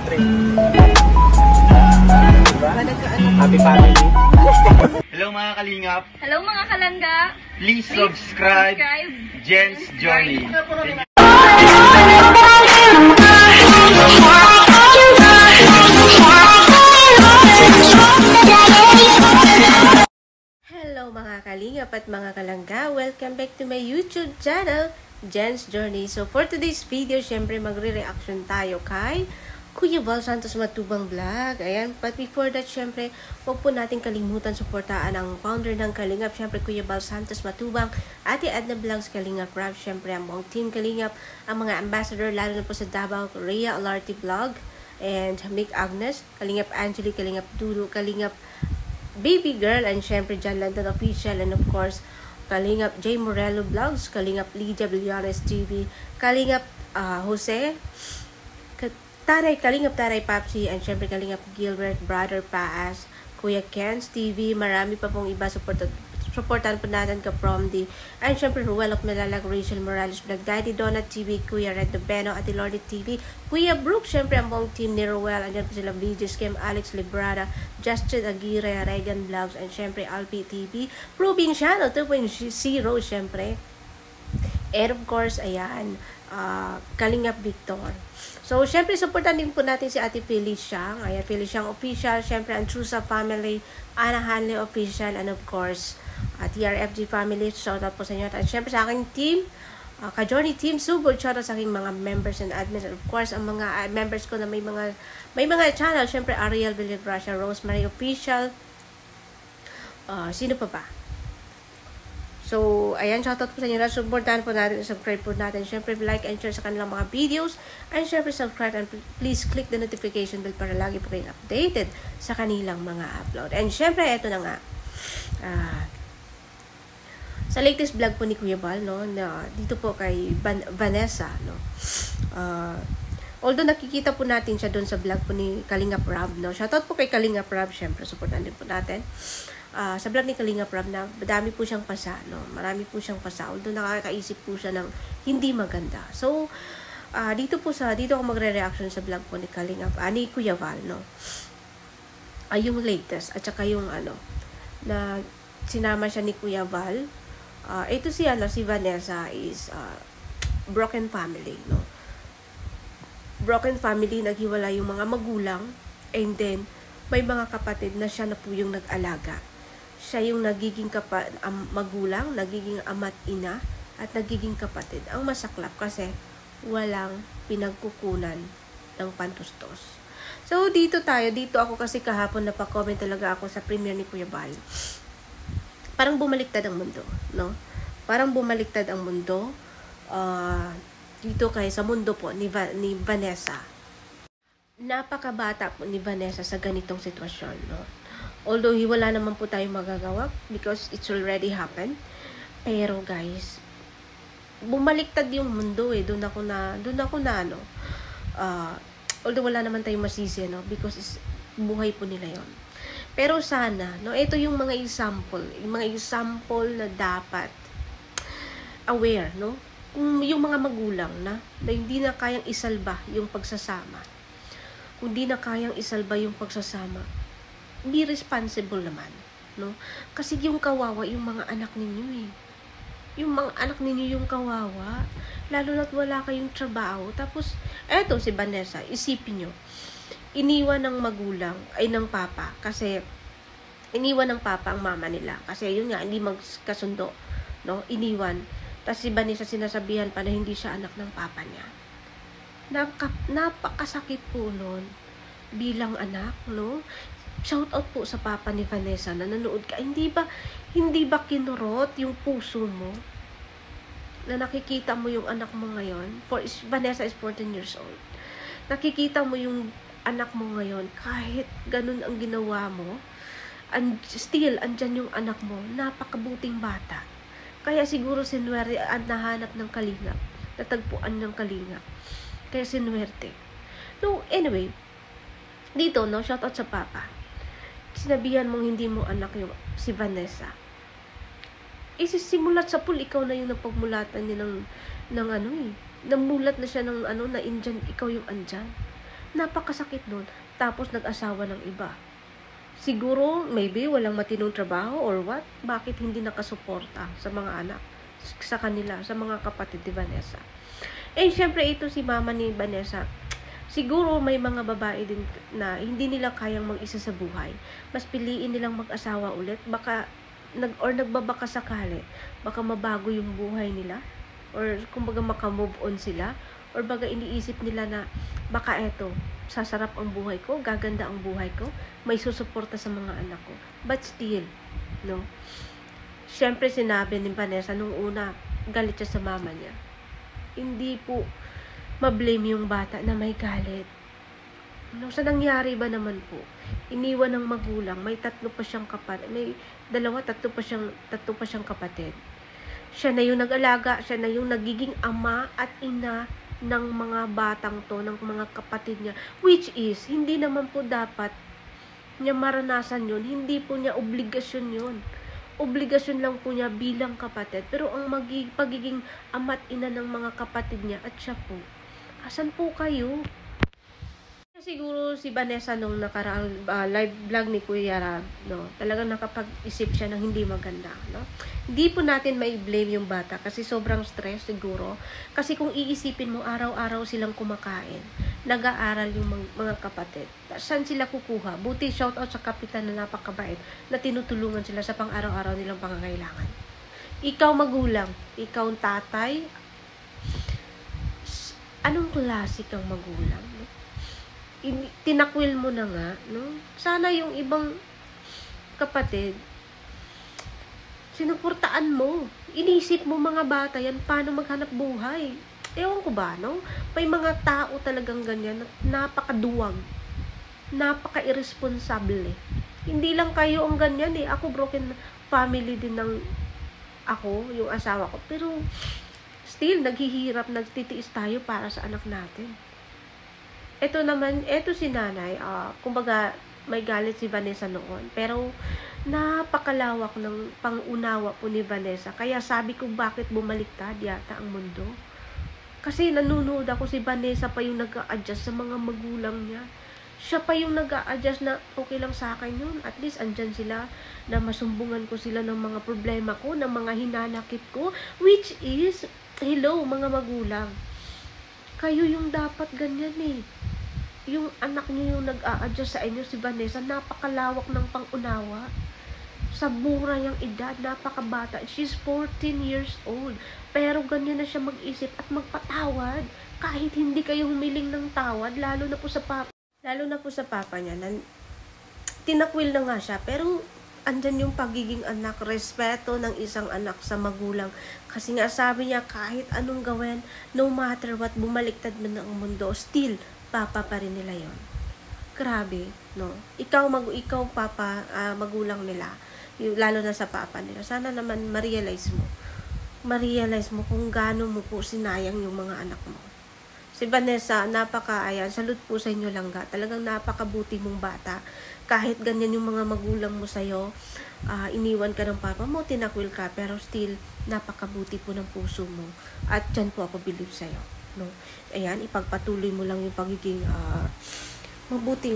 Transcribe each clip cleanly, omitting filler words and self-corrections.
3. Diba? Happy family. Hello mga kalingap. Hello mga kalangga. Please subscribe Jen's Journey. Hello mga kalingap at mga kalangga. Welcome back to my YouTube channel, Jen's Journey. So for today's video, syempre magre-reaction tayo kay Kuya Val Santos Matubang Vlog. Ayan, but before that, syempre, huwag po natin kalimutan suportaan ang founder ng Kalingap, syempre Kuya Val Santos Matubang, Ate Edna Vlogs, Kalingap Rap, syempre ang buong team Kalingap, ang mga ambassador, lalo na po sa Davao, Rhea Alarte Vlog, and Mick Agnes, Kalingap Angeli, Kalingap Dudu, Kalingap Baby Girl, and syempre John Landon Official, and of course, Kalingap J. Morello Vlogs, Kalingap Lydia Villanes TV, Kalingap Jose, Kalingap Taray Papsi, and syempre Kalingap Gilbert, Brother Paas, Kuya Ken's TV, marami pa pong iba, supportan po natin ka Promdi, and syempre Ruel of Malalag, Rachel Morales Vlog, Daddy Donut TV, Kuya Red Nobeno, Ate Lordy TV, Kuya Brooke, syempre ang buong team ni Ruel, andyan po sila VJ Scam, Alex Librada, Justin Aguirre, Regan Vlogs, and syempre Alpi TV, Proving Channel 2.0, syempre, and of course, ayan, Kalingap Victor. So, syempre, supportan din po natin si Ate Feliciang. Ayan, Feliciang Official. Syempre, ang Trusa Family, Ana Hanley Official, and of course, TRFG Family. Shoutout po sa inyo. At syempre, sa aking team, Ka-Journey Team Subod. Shoutout sa aking mga members and admins. And of course, ang mga members ko na may mga channel. Syempre, Ariel Villagracia, Rosemary Official. Sino pa ba? So, ayan, shoutout po sa inyo na. Supportan po natin, subscribe po natin. Syempre, like and share sa kanilang mga videos. And syempre, subscribe and please click the notification bell para lagi po kayong updated sa kanilang mga upload. And syempre, eto na nga. Sa latest vlog po ni Kuya Val, no, na dito po kay Vanessa, no. Although nakikita po natin siya doon sa vlog po ni Kalingap Rab, no. Shoutout po kay Kalingap Rab, syempre, supportan din po natin. Sa vlog ni Kalingap Rab na madami po siyang pasa, no? Marami po siyang pasa. Although nakakaisip po siya ng hindi maganda. So, dito ako magre-reaction sa vlog po ni Kalingap, ni Kuya Val, no? Yung latest, at saka yung na sinama siya ni Kuya Val. Ito si Vanessa is broken family, no? Broken family, naghiwala yung mga magulang, and then, may mga kapatid na siya na po yung nag-alaga. Siya yung nagiging magulang, nagiging ama't ina, at nagiging kapatid. Ang masaklap kasi walang pinagkukunan ng pantustos. So, dito ako kasi kahapon napakomment talaga ako sa premiere ni Kuya Val. Parang bumaliktad ang mundo, no? Parang bumaliktad ang mundo dito sa mundo po ni Vanessa. Napakabata po ni Vanessa sa ganitong sitwasyon, no? Although wala naman po tayong magagawa because it's already happened. Pero guys, bumaliktad yung mundo eh. Doon ako na although wala naman tayong masisi, no? Because buhay po nila yon. Pero sana, no, ito yung mga example na dapat aware, no? Kung yung mga magulang na hindi na kayang isalba yung pagsasama. Kung di na kayang isalba yung pagsasama, be responsible naman, no? Kasi yung kawawa, yung mga anak ninyo eh. Yung mga anak ninyo yung kawawa. Lalo na't wala kayong trabaho. Tapos, eto si Vanessa, isipin nyo, iniwan ng magulang, ay ng papa, kasi iniwan ng papa ang mama nila. Kasi yun nga, hindi magkasundo, no? Iniwan. Tapos si Vanessa sinasabihan pa na hindi siya anak ng papa niya. Napakasakit po nun bilang anak, no? Shout out po sa papa ni Vanessa na nanood ka. Hindi ba kinurot yung puso mo na nakikita mo yung anak mo ngayon? Vanessa is 14 years old. Nakikita mo yung anak mo ngayon kahit ganun ang ginawa mo, and still andyan yung anak mo, napakabuting bata. Kaya siguro sinuwerte at nahanap ng Kalingap, natagpuan ng Kalingap. Kaya sinuwerte. No, anyway, dito, no, shout out sa papa. Sinabihan mong hindi mo anak yung si Vanessa. Isisimulat sa pool, ikaw na yung napagmulatan niya ng namulat na siya ng na Indian, ikaw yung andyan. Napakasakit nun. Tapos nag-asawa ng iba. Siguro, maybe, walang matinong trabaho or what? Bakit hindi nakasuporta sa mga anak? Sa kanila, sa mga kapatid ni Vanessa. Eh, syempre, ito si mama ni Vanessa. Siguro, may mga babae din na hindi nila kayang mag-isa sa buhay. Mas piliin nilang mag-asawa ulit. Baka, nagbabaka sakali. Baka mabago yung buhay nila. Or, kumbaga, maka-move on sila. Or baga iniisip nila na baka eto, sasarap ang buhay ko, gaganda ang buhay ko, may susuporta sa mga anak ko. But still, no? Siyempre sinabi ni Vanessa nung una, galit siya sa mama niya. Hindi po ma-blame yung bata na may galit. No, sa nangyari ba naman po? Iniwan ng magulang, may tatlo pa siyang tatlo pa siyang kapatid. Siya na yung nag-alaga, siya na yung nagiging ama at ina ng mga batang to, ng mga kapatid niya, which is, hindi naman po dapat niya maranasan yun, hindi po niya obligasyon yun. Obligasyon lang po niya bilang kapatid, pero ang pagiging ama't ina ng mga kapatid niya at siya po, asan po kayo? Siguro si Vanessa nung nakaraang live vlog ni Kuya Rab, no, talagang nakapag-isip siya ng hindi maganda, no? Hindi po natin may blame yung bata kasi sobrang stress siguro. Kasi kung iisipin mo, araw-araw silang kumakain, nag-aaral yung mga kapatid. Saan sila kukuha? Buti shoutout sa kapitan na napakabait na tinutulungan sila sa pang-araw-araw nilang pangangailangan. Ikaw magulang, ikaw tatay, anong klase kang magulang? No? Tinakwil mo na nga, no? Sana yung ibang kapatid, sinuportaan mo. Inisip mo mga bata yan, paano maghanap buhay. Ewan ko ba, no? May mga tao talagang ganyan, napakaduwag, napaka-irresponsable. Hindi lang kayo ang ganyan eh. Ako broken family din ng ako, yung asawa ko. Pero, still, naghihirap, nagtitiis tayo para sa anak natin. Ito naman, ito si nanay, kumbaga, may galit si Vanessa noon. Pero, napakalawak ng pangunawa po ni Vanessa. Kaya sabi ko, bakit bumaliktad yata ang mundo? Kasi nanunood ako, si Vanessa pa yung nag-a-adjust sa mga magulang niya. Siya pa yung nag-a-adjust na okay lang sa akin yun. At least, andyan sila na masumbungan ko sila ng mga problema ko, ng mga hinanakit ko. Which is, hello, mga magulang. Kayo yung dapat ganyan eh. Yung anak niyo yung nag-a-adjust sa inyo, si Vanessa, napakalawak ng pangunawa. Sa mura niyang edad, napakabata. She's 14 years old. Pero ganyan na siya mag-isip at magpatawad. Kahit hindi kayo humiling ng tawad, lalo na po sa papa niya. Tinakwil na nga siya, pero andyan yung pagiging anak, respeto ng isang anak sa magulang. Kasi nga sabi niya, kahit anong gawin, no matter what, bumaliktad man ang mundo, still, papa pa rin nila yon. Grabe, no? Ikaw papa, magulang nila, lalo na sa papa nila. Sana naman ma-realize mo kung gaano mo po sinayang yung mga anak mo. Si Vanessa, salud po sa inyo langga. Talagang napakabuti mong bata. Kahit ganyan yung mga magulang mo sa'yo, iniwan ka ng papa mo, tinakwil ka, pero still, napakabuti po ng puso mo. At dyan po ako believe sa'yo. No? Ayan, ipagpatuloy mo lang yung pagiging mabuting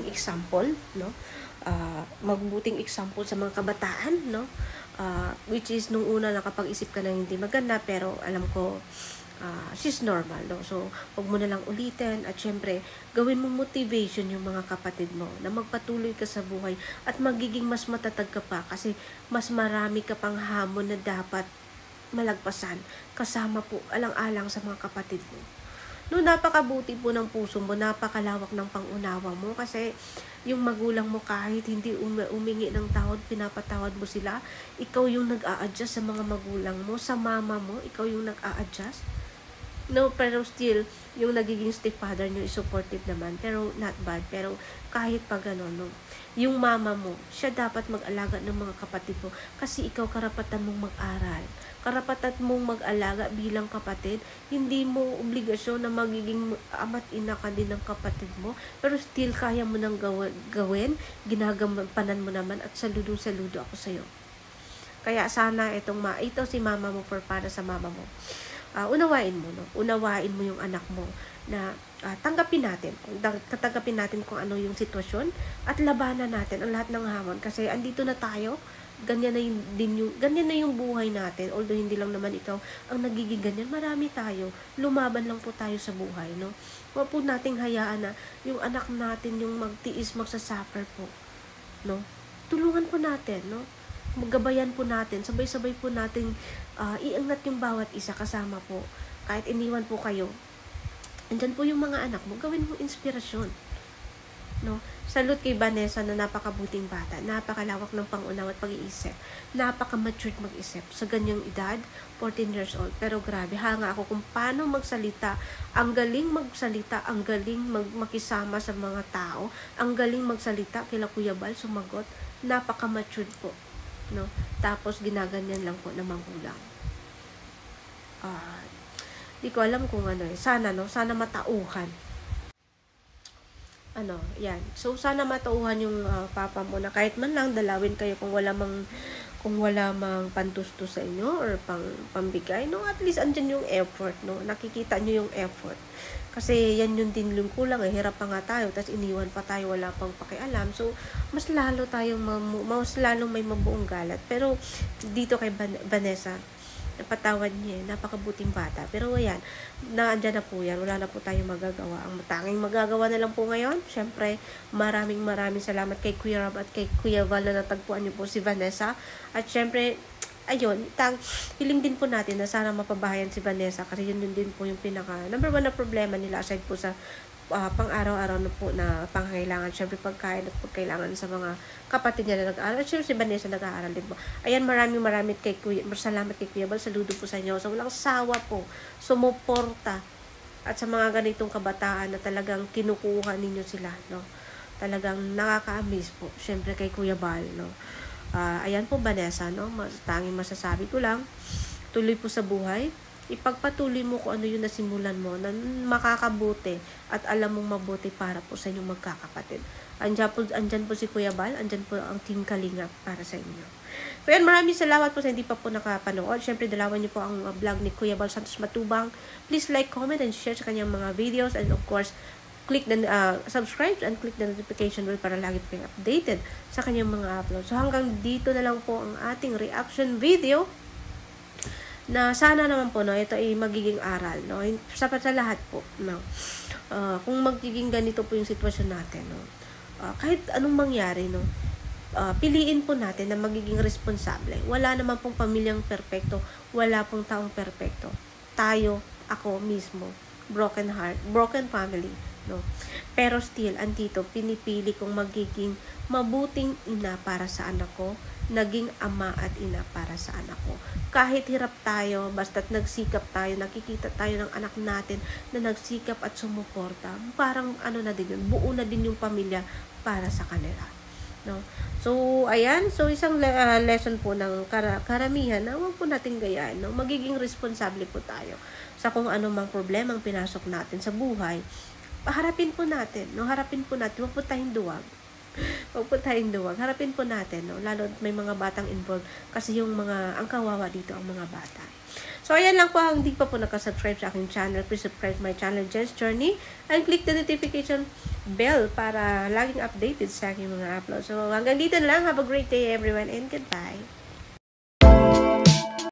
example, no? Mabuting example sa mga kabataan, no? Which is nung una nakapag-isip ka na hindi maganda, pero alam ko she's normal, no? So, huwag mo na lang ulitin at syempre, gawin mo motivation yung mga kapatid mo na magpatuloy ka sa buhay at magiging mas matatag ka pa kasi mas marami ka pang hamon na dapat malagpasan kasama po alang-alang sa mga kapatid mo. No, napakabuti po ng puso mo, napakalawak ng pangunawa mo kasi yung magulang mo kahit hindi umingi ng tawad, pinapatawad mo sila. Ikaw yung nag-a-adjust sa mga magulang mo, sa mama mo, ikaw yung nag-a-adjust. No, pero still, yung nagiging stepfather nyo is supportive naman, pero not bad. Pero kahit pa gano'n, no, yung mama mo, siya dapat mag-alaga ng mga kapatid mo kasi ikaw karapatan mong mag-aral. Karapatan mong mag-alaga bilang kapatid. Hindi mo obligasyon na magiging ama't ina ka din ng kapatid mo, pero still kaya mo nang gawin, ginagampanan mo naman at saludo-saludo ako sa'yo. Kaya sana ito si mama mo para sa mama mo. Unawain mo, no? Unawain mo yung anak mo na tanggapin natin. Tanggapin natin kung ano yung sitwasyon at labanan natin ang lahat ng hamon. Kasi andito na tayo, ganyan na yung buhay natin. Although hindi lang naman ikaw ang nagiging ganyan, marami tayo. Lumaban lang po tayo sa buhay, no? Huwag po nating hayaan na yung anak natin yung magtiis, magsasuffer po, no? Tulungan po natin, no? Magabayan po natin, sabay-sabay po natin iangat yung bawat isa kasama po. Kahit iniwan po kayo, andyan po yung mga anak mo, gawin mo inspirasyon, no? Salute kay Vanessa na napakabuting bata, napakalawak ng pangunawa at pag-iisip, napaka-matured mag-isip sa ganyang edad, 14 years old. Pero grabe, hanga ako kung paano magsalita. Ang galing magsalita, ang galing makisama sa mga tao, ang galing magsalita. Kila Kuya Bal sumagot, napaka-matured po, no? Tapos ginaganyan lang po na magulang. Di ko alam kung ano sana, no? Sana matauhan. Yan. So, sana matauhan yung papa mo na kahit man lang dalawin kayo kung wala mang pantusto sa inyo or pambigay, no? At least andyan yung effort, no? Nakikita nyo yung effort. Kasi yan yung din yung kulang, hirap pa nga tayo, tapos iniwan pa tayo, wala pang pakialam. So, mas lalo may mabuong galat. Pero, dito kay Vanessa, napatawad niya, napakabuting bata. Pero ayan, naandyan na po yan, wala na po tayong magagawa. Ang tanging magagawa na lang po ngayon, syempre, maraming salamat kay Kuya Rob at kay Kuya Val na natagpuan niyo po si Vanessa. At syempre, ayun, hiling din po natin na sana mapabahayan si Vanessa kasi yun din po yung pinaka number 1 na problema nila aside po sa pang-araw-araw na po na pangangailangan. Syempre pagkain at pagkailangan sa mga kapatid niya na nag-aaral. At syempre si Vanessa nag-aaral din po. Ayan, maraming kay Kuya, salamat kay Kuya Bal. Saludo po sa inyo. So walang sawa po, sumuporta. At sa mga ganitong kabataan na talagang kinukuha ninyo sila, no? Talagang nakaka-amaze po. Syempre kay Kuya Bal, no? Ayan po Vanessa, no? Tanging masasabi ko lang, tuloy po sa buhay. Ipagpatuloy mo kung ano yung nasimulan mo na makakabuti at alam mong mabuti para po sa inyong magkakapatid. Andyan po si Kuya Bal, andyan po ang Team Kalingap para sa inyo. So yan, maraming salamat po sa hindi pa po nakapanood. Siyempre, dalawan niyo po ang vlog ni Kuya Bal Santos Matubang. Please like, comment, and share sa kanyang mga videos. And of course, click the subscribe and click the notification bell para lagi po kayong updated sa kanyang mga upload. So hanggang dito na lang po ang ating reaction video. Na sana naman po, no, ito ay magiging aral, no, sapat sa lahat po, no. Kung magiging ganito po yung sitwasyon natin, no, kahit anong mangyari, no, piliin po natin na magiging responsable. Wala naman pong pamilyang perpekto, wala pong taong perpekto. Tayo, ako mismo, broken heart, broken family, no. Pero still, andito, pinipili kong magiging mabuting ina para sa anak ko, naging ama at ina para sa anak ko. Kahit hirap tayo, basta't nagsikap tayo, nakikita tayo ng anak natin na nagsikap at sumuporta, parang ano na din yun, buo na din yung pamilya para sa kanila, no? So, ayan, so isang lesson po ng karamihan na huwag po natin gayaan, no? Magiging responsable po tayo sa kung ano mang problema ang pinasok natin sa buhay. Harapin po natin, no? Harapin po natin, huwag po tayong duwag. Huwag po tayong duwag. Harapin po natin, no? Lalo may mga batang involved kasi ang kawawa dito ang mga bata. So, ayan lang po. Hindi pa po nakasubscribe sa aking channel, please subscribe my channel, Jen's Journey, and click the notification bell para laging updated sa aking mga uploads. So, hanggang dito na lang. Have a great day, everyone, and goodbye.